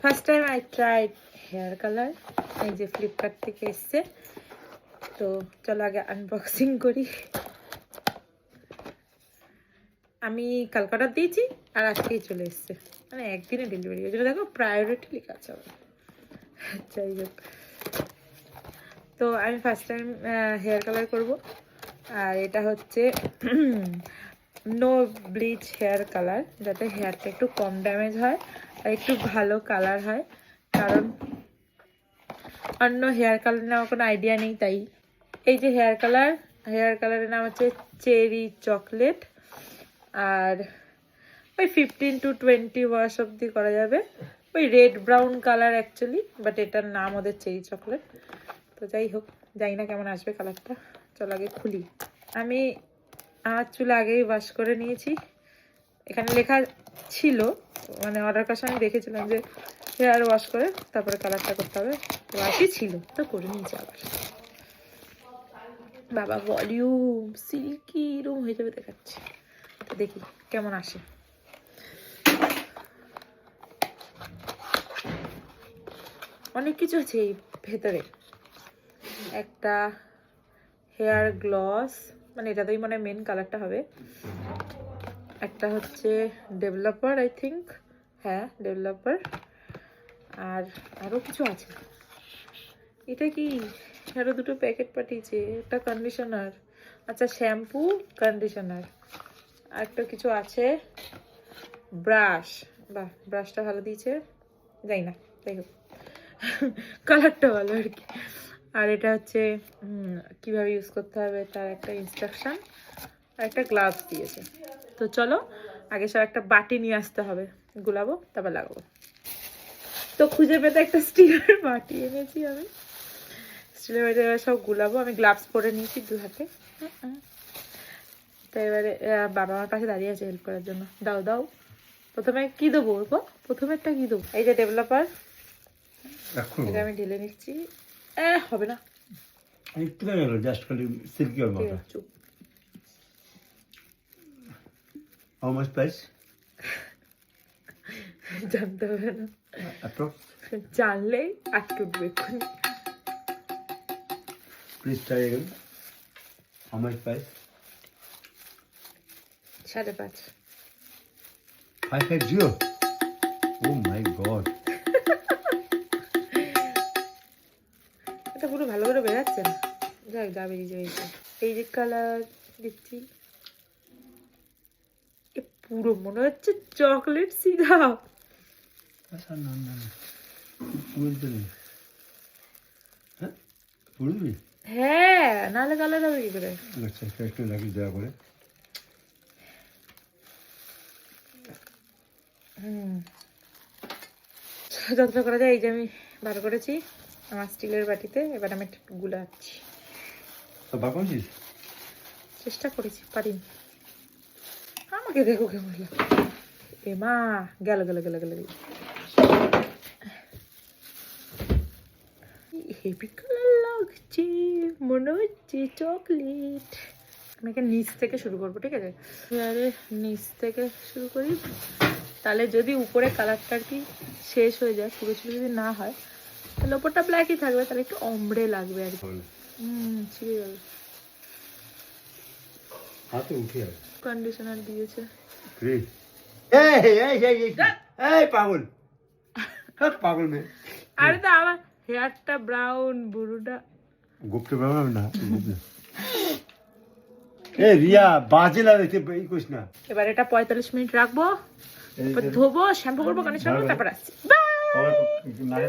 First time I tried hair colour, এই যে Flipkart থেকে এসছে। তো চলো আগে আনবক্সিং করি। আমি কলকাতা দিয়েছি আর আজকেই চলে এসছে, মানে একদিনে ডেলিভারি। ওই জন্য দেখো প্রায়োরিটি লেখা আছে আমার। যাই হোক, তো আমি ফার্স্ট টাইম হেয়ার কালার করব। আর এটা হচ্ছে নো ব্লিচ হেয়ার কালার, যাতে হেয়ারটা একটু কম ড্যামেজ হয় আর একটু ভালো কালার হয়। কারণ অন্য হেয়ার কালার নিয়ে আমার কোনো আইডিয়া নেই, তাই এই যে হেয়ার কালারের নাম হচ্ছে চেরি চকলেট। আর ওই 15 to 20 ওয়াশ অব্দি করা যাবে। ওই red brown colour actually, but এটার নাম ওদের চেরি চকলেট। তো যাই হোক, জানি না কেমন আসবে কালারটা। চল আগে খুলি। আমি আমার চুল আগেই ওয়াশ করে নিয়েছি। এখানে লেখা ছিল, মানে অর্ডার করার সময় দেখেছিলাম যে হেয়ার ওয়াশ করে তারপরে কালারটা করতে হবে। ওয়াশই ছিল, তো করে নিয়েছি আবার। বাবা ভলিউম সিল্কি রুম হয়ে যাবে দেখাচ্ছে। তো দেখি কেমন আসে। অনেক কিছু আছে এই ভেতরে। একটা হেয়ার গ্লস, মানে এটাতেই মানে মেন কালারটা হবে। একটা হচ্ছে ডেভেলপার, আই থিঙ্ক, হ্যাঁ ডেভেলপার। আর আরও কিছু আছে। এটা কি? আরও দুটো প্যাকেট পাঠিয়েছে। একটা কন্ডিশনার, আচ্ছা শ্যাম্পু কন্ডিশনার। আর একটা কিছু আছে, ব্রাশ। বাহ, ব্রাশটা ভালো দিয়েছে, যাই না, যাই হোক কালারটা ভালো আর কি। আর এটা হচ্ছে কিভাবে ইউজ করতে হবে তার একটা ইনস্ট্রাকশন, আর একটা গ্লাভস দিয়েছে। তো চলো আগে সব একটা বাটি নিয়ে আসতে হবে, গুলাবো তারপর লাগাবো। তো খুঁজে পেতে একটা স্টিলের বাটি এনেছি আমি। স্টিলের বাটি সব গুলাবো। আমি গ্লাভস পরে নিয়েছি দু হাতে। তো এবারে বাবা আমার পাশে দাঁড়িয়ে আছে হেল্প করার জন্য। দাও দাও, প্রথমে কি দেবো? প্রথমে একটা কি দেবো? এই যে ডেভেলপার, এটা আমি ঢেলে নিচ্ছি। হবে না, একটু গেল জাস্ট খালি সিল্কি আর মতো। চুপ। How much price? জানতে হবে না, অ্যাপ্রক্স জানলেই আটকে উঠবে এক্ষুনি। Please try again. How much price? 5.5। 550? Oh my God, এটা পুরো ভালো করে বেরাচ্ছে না। যাই যা বেরিয়ে যাবে। এই যে কালার দিচ্ছি, পুরো মনে হচ্ছে চকলেট সিরাপ। আচ্ছা না না বলতে নেই। হ্যাঁ বলবি? হ্যাঁ, নাহলে কালার হবে কি করে? আচ্ছা একটু লাগিয়ে দেওয়া করে। যতটা করা যায়। এই যে আমি বার করেছি আমার স্টিলের বাটিতে। এবার আমি একটু গুলাচ্ছি। সব বার করেছিস? চেষ্টা করেছি, পারিনি। আমাকে দেখো কেমন লাগে। এ মা, গেল গেল গেল গেল। হেভি কালার লাগছে, মনে হচ্ছে চকলেট। আমি এখানে নিচ থেকে শুরু করবো, ঠিক আছে? হেয়ারে নিচ থেকে শুরু করি, তাহলে যদি উপরে কালারটা আর কি শেষ হয়ে যায়, পুরো ছিল যদি না হয়, তাহলে ওপরটা ব্ল্যাকই থাকবে, তাহলে একটু অমড়ে লাগবে আর কি। ছিঁড়ে যাবে। হাতে উঠে যাবে। কন্ডিশনার দিয়েছে। পাগল পাগল মেয়ে। আরে তো আমার হেয়ারটা ব্রাউন, বুড়োটা গুপ্ত ব্রাউন না। এ রিয়া বাজে লাগে এই কইস না। এবার এটা 45 মিনিট রাখবো, তারপর ধোবো, শ্যাম্পু করবো, কন্ডিশনার করবো, তারপর আসছি। বাই।